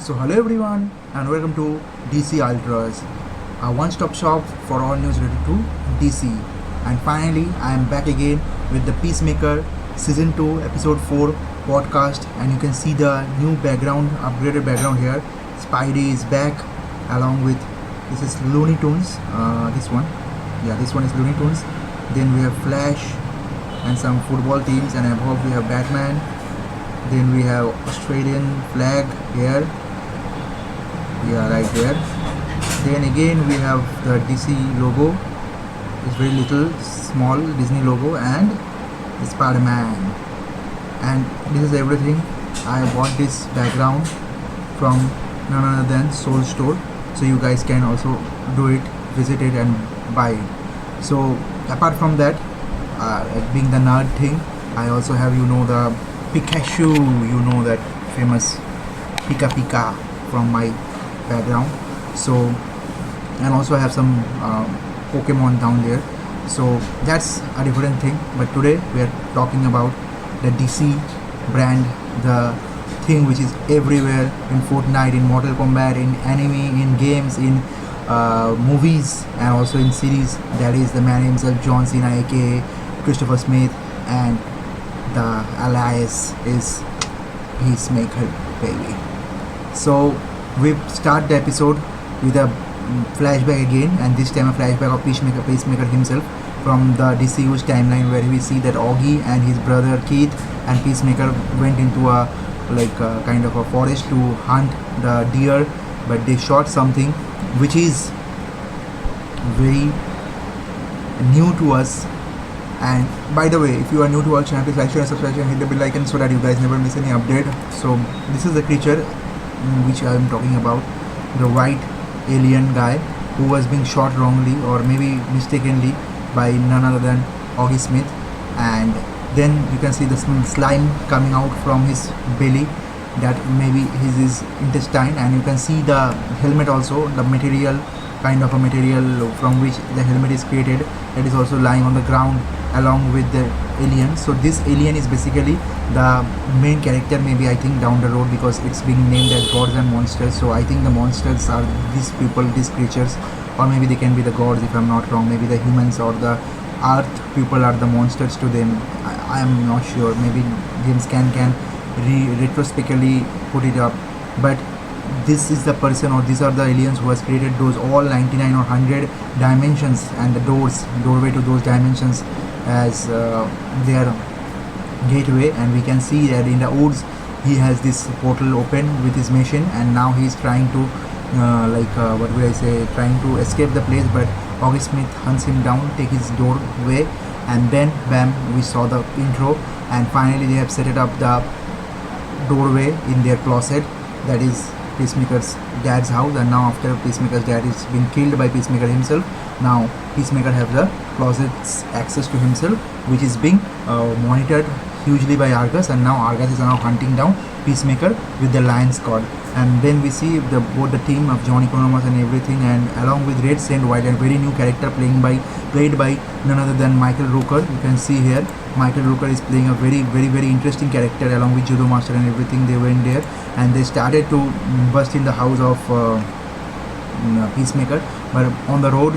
So hello everyone and welcome to DC Ultras, a one-stop shop for all news related to DC. And finally, I am back again with the Pecemaker Season 2 Episode 4 podcast, and you can see the new background, upgraded background here. Spidey is back along with, this is Looney Tunes, this one is Looney Tunes. Then we have Flash and some football teams, and above we have Batman. Then we have Australian flag here, right there. Then again we have the DC logo, it's very little small Disney logo, and Spider-Man. And this is everything. I bought this background from none other than Soul Store, so you guys can also do it, visit it and buy it. So apart from that, being the nerd thing, I also have, the Pikachu, that famous Pika Pika from my background. So, and also I have some Pokemon down there. So that's a different thing. But today we are talking about the DC brand, the thing which is everywhere in Fortnite, in Mortal Kombat, in anime, in games, in movies, and also in series. That is the man himself, John Cena, aka Christopher Smith, and the alias is Pecemaker, baby. So we start the episode with a flashback again, and this time a flashback of Pecemaker himself from the DCU's timeline, where we see that Augie and his brother Keith and Pecemaker went into a kind of a forest to hunt the deer, but they shot something which is very new to us. And by the way, if you are new to our channel, please like, share and subscribe and hit the bell icon so that you guys never miss any update. So this is the creature which I am talking about, the white alien guy who was being shot wrongly or maybe mistakenly by none other than Augie Smith. And then you can see the slime coming out from his belly, that maybe his intestine, and you can see the helmet also, the material, kind of a material from which the helmet is created, that is also lying on the ground along with the alien. So this alien is basically the main character, maybe I think down the road, because it's being named as gods and monsters. So I think the monsters are these people, these creatures, or maybe they can be the gods if I'm not wrong. Maybe the humans or the earth people are the monsters to them. I am not sure. Maybe James can retrospectively put it up. But this is the person, or these are the aliens who has created those all 99 or 100 dimensions and the doorway to those dimensions as their gateway. And we can see that in the woods he has this portal open with his machine, and now he is trying to trying to escape the place, but Augie Smith hunts him down, take his doorway, and then bam, we saw the intro, and finally they have set it up the doorway in their closet, that is Pecemaker's dad's house. And now after Pecemaker's dad is being killed by Pecemaker himself, now Pecemaker have the closet's access to himself, which is being monitored hugely by Argus, and now Argus is now hunting down Pecemaker with the lion squad. And then we see both the team of Johnny Economos and everything, and along with Red Saint White, and very new character played by none other than Michael Rooker. You can see here Michael Rooker is playing a very interesting character along with Judo Master and everything. They went there and they started to bust in the house of Pecemaker, but on the road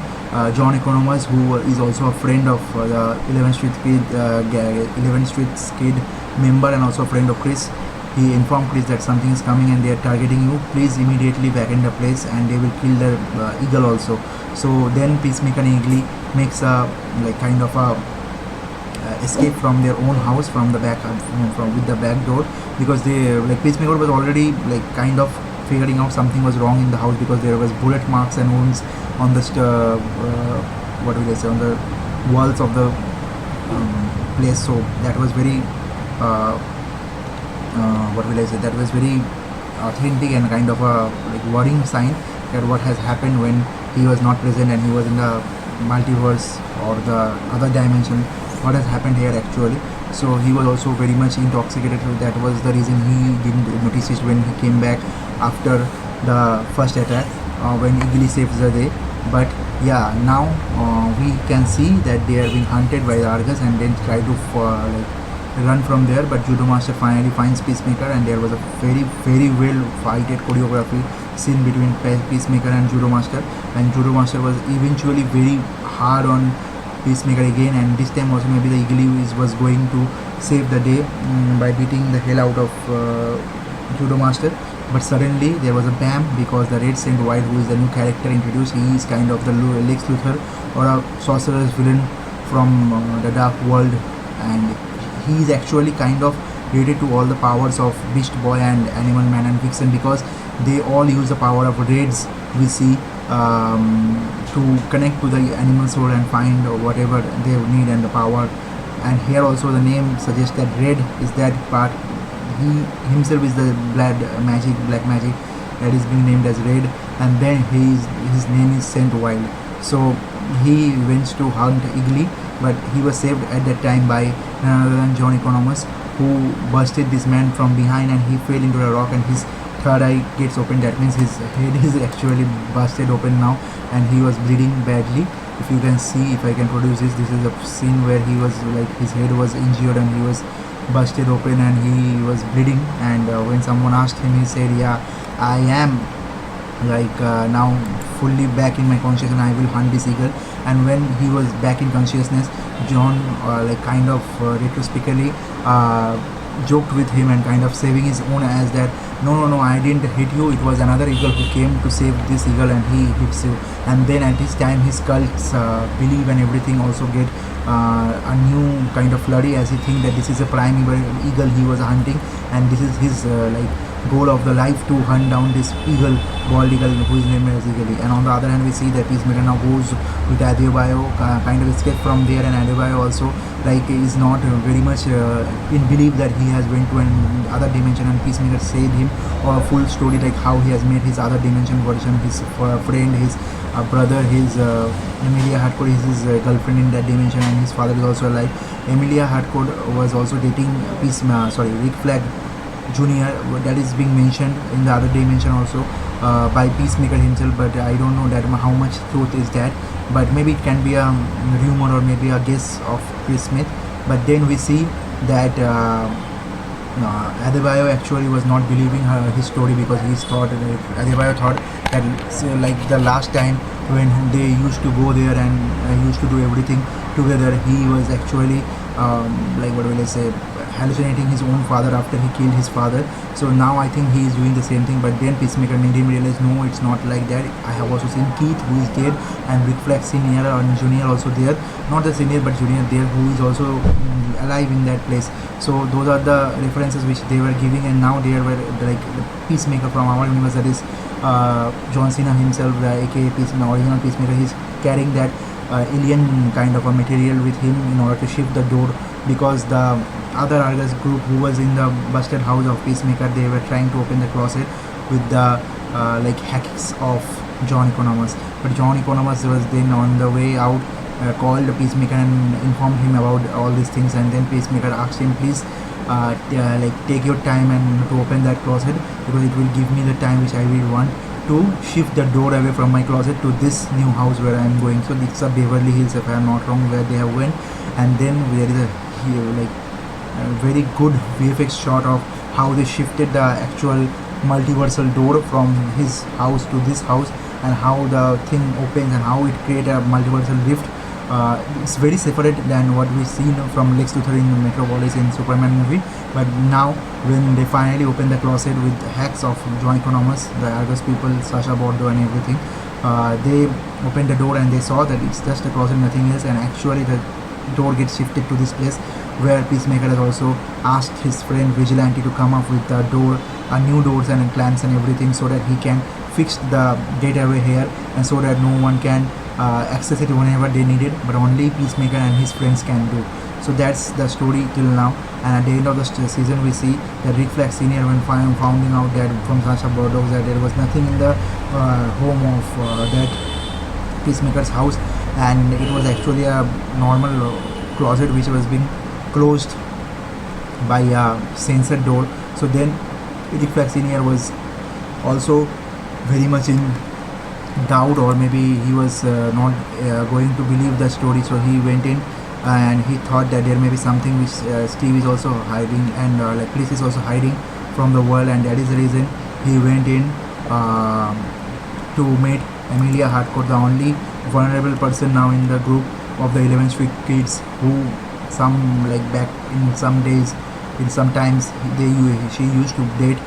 John Economos, who is also a friend of the 11th Street Kid member and also a friend of Chris, he informed Chris that something is coming and they are targeting you. Please immediately back in the place, and they will kill the eagle also. So then Pecemaker and Eagle makes a kind of a escape from their own house from the back, with the back door, because they Pecemaker was already kind of figuring out something was wrong in the house, because there was bullet marks and wounds on the on the walls of the place. So that was very that was very authentic and kind of a worrying sign that what has happened when he was not present and he was in the multiverse or the other dimension, what has happened here actually. So he was also very much intoxicated, so that was the reason he didn't notice it when he came back after the first attack, when Eagle saves the day. But yeah, now we can see that they are being hunted by the Argus, and then try to run from there, but Judo Master finally finds Pecemaker, and there was a very well fighted choreography scene between Pecemaker and Judo Master, and Judo Master was eventually very hard on Pecemaker again, and this time also maybe the Eagle was going to save the day by beating the hell out of Judo Master. But suddenly there was a bam, because the Red Saint White, who is the new character introduced, he is kind of the Lex Luthor or a sorcerer's villain from the Dark World, and he is actually kind of related to all the powers of Beast Boy and Animal Man and Vixen, because they all use the power of raids we see to connect to the animal soul and find whatever they need and the power. And here also the name suggests that red is that part. He himself is the black magic that is being named as red, and then his name is Saint Wild. So he went to hunt Eagle, but he was saved at that time by none other than John Economos, who busted this man from behind, and he fell into a rock, and his third eye gets open. That means his head is actually busted open now, and he was bleeding badly. If you can see, if I can produce this is a scene where he was like, his head was injured and he was busted open and he was bleeding. And when someone asked him, he said, yeah, I am like now fully back in my consciousness and I will hunt this eagle. And when he was back in consciousness, John like kind of retrospectively joked with him and kind of saving his own, as that no, I didn't hit you, it was another eagle who came to save this eagle and he hits you. And then at this time his cults believe and everything also get a new kind of flurry, as he think that this is a prime eagle he was hunting, and this is his like goal of the life, to hunt down this eagle, bald eagle, who is named as Eagle. And on the other hand, we see that Pecemaker now goes with Adebayo, kind of escape from there, and Adebayo also like is not very much in belief that he has went to another dimension, and Pecemaker said him a full story like how he has made his other dimension version, his friend, his brother, his Emilia Hardcore is his girlfriend in that dimension, and his father is also alive. Emilia Hardcore was also dating Rick Flag Junior, that is being mentioned in the other dimension also by Pecemaker himself, but I don't know that how much truth is that, but maybe it can be a rumor or maybe a guess of Chris Smith. But then we see that Adebayo actually was not believing his story, because Adebayo thought that like the last time when they used to go there and used to do everything together, he was actually like what will I say, hallucinating his own father after he killed his father. So now I think he is doing the same thing, but then Pecemaker made him realize, no, it's not like that. I have also seen Keith, who is dead, and Rick Flag Senior and Junior also there, not the senior but Junior there, who is also alive in that place. So those are the references which they were giving, and now they were like the Pecemaker from our universe, that is John Cena himself, the aka original Pecemaker. He's carrying that alien kind of a material with him in order to shift the door, because the other Argus group who was in the busted house of Pecemaker, they were trying to open the closet with the like hacks of John Economos. But John Economos was then on the way out called Pecemaker and informed him about all these things, and then Pecemaker asked him, please like take your time and to open that closet, because it will give me the time which I will want to shift the door away from my closet to this new house where I am going. So it's a Beverly Hills, if I am not wrong, where they have went. And then there is a very good VFX shot of how they shifted the actual multiversal door from his house to this house, and how the thing opens and how it creates a multiversal rift. It's very separate than what we see from Lex Luthor in Metropolis in Superman movie. But now when they finally open the closet with hacks of John Economos, the Argus people, Sasha Bordo and everything, they opened the door and they saw that it's just a closet, nothing else, and actually the door gets shifted to this place where Pecemaker has also asked his friend Vigilante to come up with the door, new doors and clamps and everything, so that he can fix the gateway here, and so that no one can access it whenever they need it, but only Pecemaker and his friends can do. So that's the story till now. And at the end of the season, we see that Rick Flag Senior, when finding out that from Sasha Bordo that there was nothing in the home of that Pecemaker's house, and it was actually a normal closet which was being closed by a sensor door. So then Rick Flag Senior was also very much in doubt, or maybe he was not going to believe the story, so he went in and he thought that there may be something which Steve is also hiding, and like Chris is also hiding from the world, and that is the reason he went in to meet Emilia Harcourt, the only vulnerable person now in the group of the 11th Street kids, who some like back in some days, in sometimes she used to date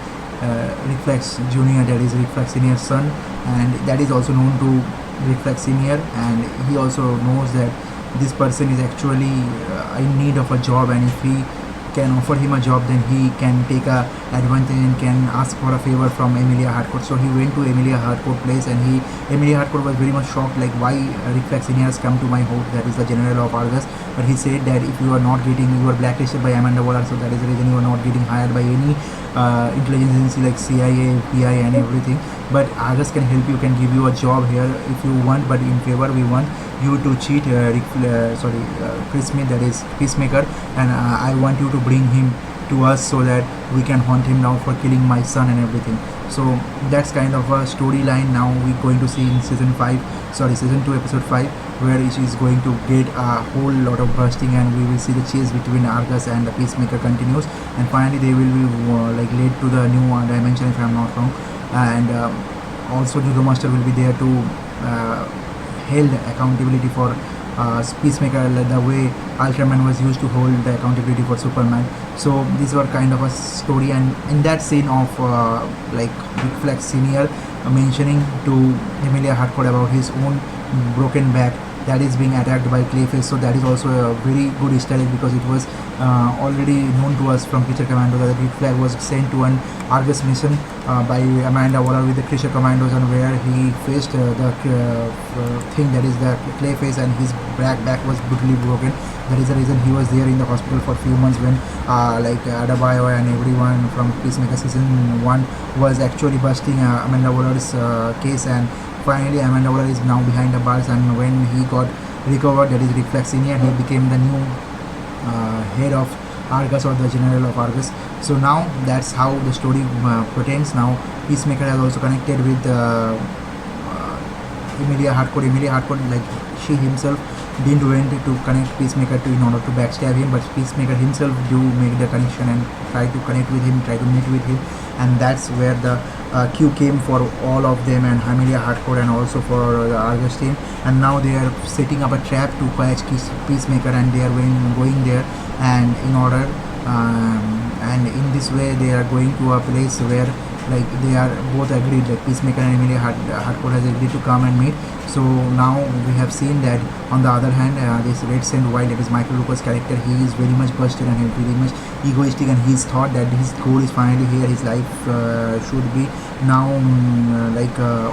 Rick Flex Jr., that is Rick Flex Senior's son, and that is also known to Rick Flex Senior, and he also knows that this person is actually in need of a job, and if he can offer him a job, then he can take a advantage and can ask for a favor from Emilia Harcourt. So he went to Emilia Harcourt place, and Emilia Harcourt was very much shocked, like why Rick Flex Senior has come to my home, that is the general of Argus. But he said that if you are not getting, you are blacklisted by Amanda Waller, so that is the reason you are not getting hired by any intelligence agency like CIA, PI and everything. But Argus can help you, can give you a job here if you want, but in favor we want you to cheat Chris Smith, that is Pecemaker, and I want you to bring him to us so that we can hunt him down for killing my son and everything. So that's kind of a storyline now we're going to see in season 2 episode 5, where she is going to get a whole lot of bursting, and we will see the chase between Argus and the Pecemaker continues, and finally they will be like led to the new dimension, if I'm not wrong, and also Judo Master will be there to held accountability for Pecemaker, the way Ultraman was used to hold the accountability for Superman. So these were kind of a story, and in that scene of like Rick Flex Senior mentioning to Emilia Harcourt about his own broken back that is being attacked by Clayface, so that is also a very good Easter egg, because it was already known to us from Creature Commando that Rick Flag was sent to an Argus mission by Amanda Waller with the Creature Commandos, and where he faced the thing that is the Clayface, and his back was brutally broken. That is the reason he was there in the hospital for a few months, when like Adebayo and everyone from Pecemaker season 1 was actually busting Amanda Waller's case, and finally Amanda Waller is now behind the bars, and when he got recovered, that is Rick Flex Senior, he became the new head of Argus, or the general of Argus. So now that's how the story pertains. Now Pecemaker has also connected with Emilia Harcourt. Like she himself didn't went to connect Pecemaker to in order to backstab him, but Pecemaker himself do make the connection and try to connect with him, try to meet with him, and that's where the cue came for all of them, and Emilia Harcourt and also for the Argus team. And now they are setting up a trap to catch Pecemaker, and they are going there, and in order and in this way they are going to a place where like they are both agreed, like Pecemaker and Emilia Harcourt has agreed to come and meet. So now we have seen that on the other hand, this Red Saint Wild, that is Michael Rooker's character, he is very much busted and very much egoistic, and he's thought that his goal is finally here, his life should be now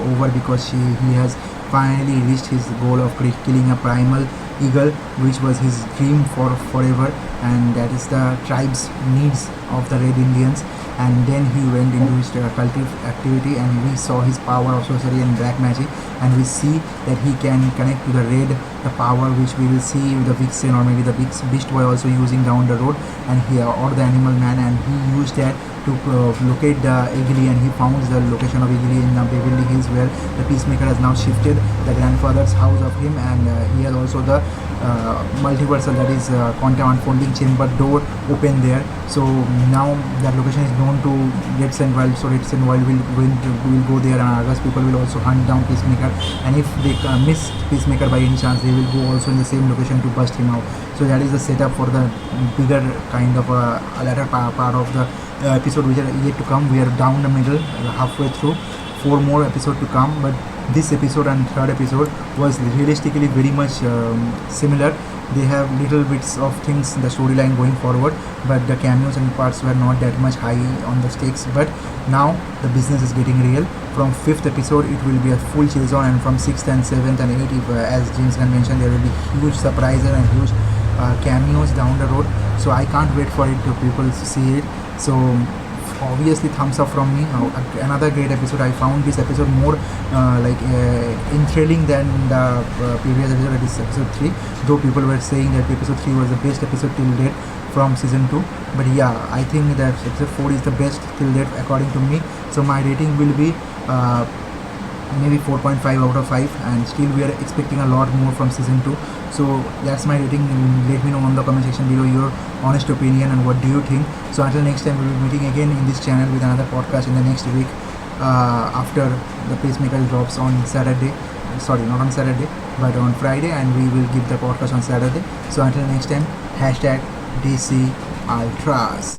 over, because he has finally reached his goal of killing a primal eagle, which was his dream for forever, and that is the tribe's needs of the Red Indians. And then he went into his cultive activity, and we saw his power of sorcery and black magic, and we see that he can connect to the red, the power which we will see with the Vixen or maybe the Beast Boy also using down the road, and or the Animal Man, and he used that to locate the Eagly, and he found the location of Eagly in the Beverly Hills, where the Pecemaker has now shifted the grandfather's house of him, and he has also the multiversal, that is quantum unfolding chamber door open there. So now that location is known to Red Saint Wild, so Red Saint Wild will go there, and Argus people will also hunt down Pecemaker, and if they miss Pecemaker by any chance, they will go also in the same location to bust him out. So that is the setup for the bigger kind of a latter part of the episode which are yet to come. We are down the middle, halfway through, 4 more episodes to come, but this episode and third episode was realistically very much similar. They have little bits of things in the storyline going forward, but the cameos and parts were not that much high on the stakes. But now the business is getting real. From 5th episode it will be a full chase on, and from 6th and 7th and 8th, as James Gunn mentioned, there will be huge surprises and huge cameos down the road. So I can't wait for it to people see it. So obviously thumbs up from me. Another great episode. I found this episode more enthralling than the previous episode, that is episode 3, though people were saying that episode 3 was the best episode till date from season 2, but yeah, I think that episode 4 is the best till date according to me. So my rating will be maybe 4.5 out of 5, and still we are expecting a lot more from season 2. So that's my rating. Let me know on the comment section below your honest opinion and what do you think. So until next time, we'll be meeting again in this channel with another podcast in the next week, after the Pacemaker drops on Saturday. Sorry, not on Saturday, but on Friday, and we will give the podcast on Saturday. So until next time, hashtag DC Ultras.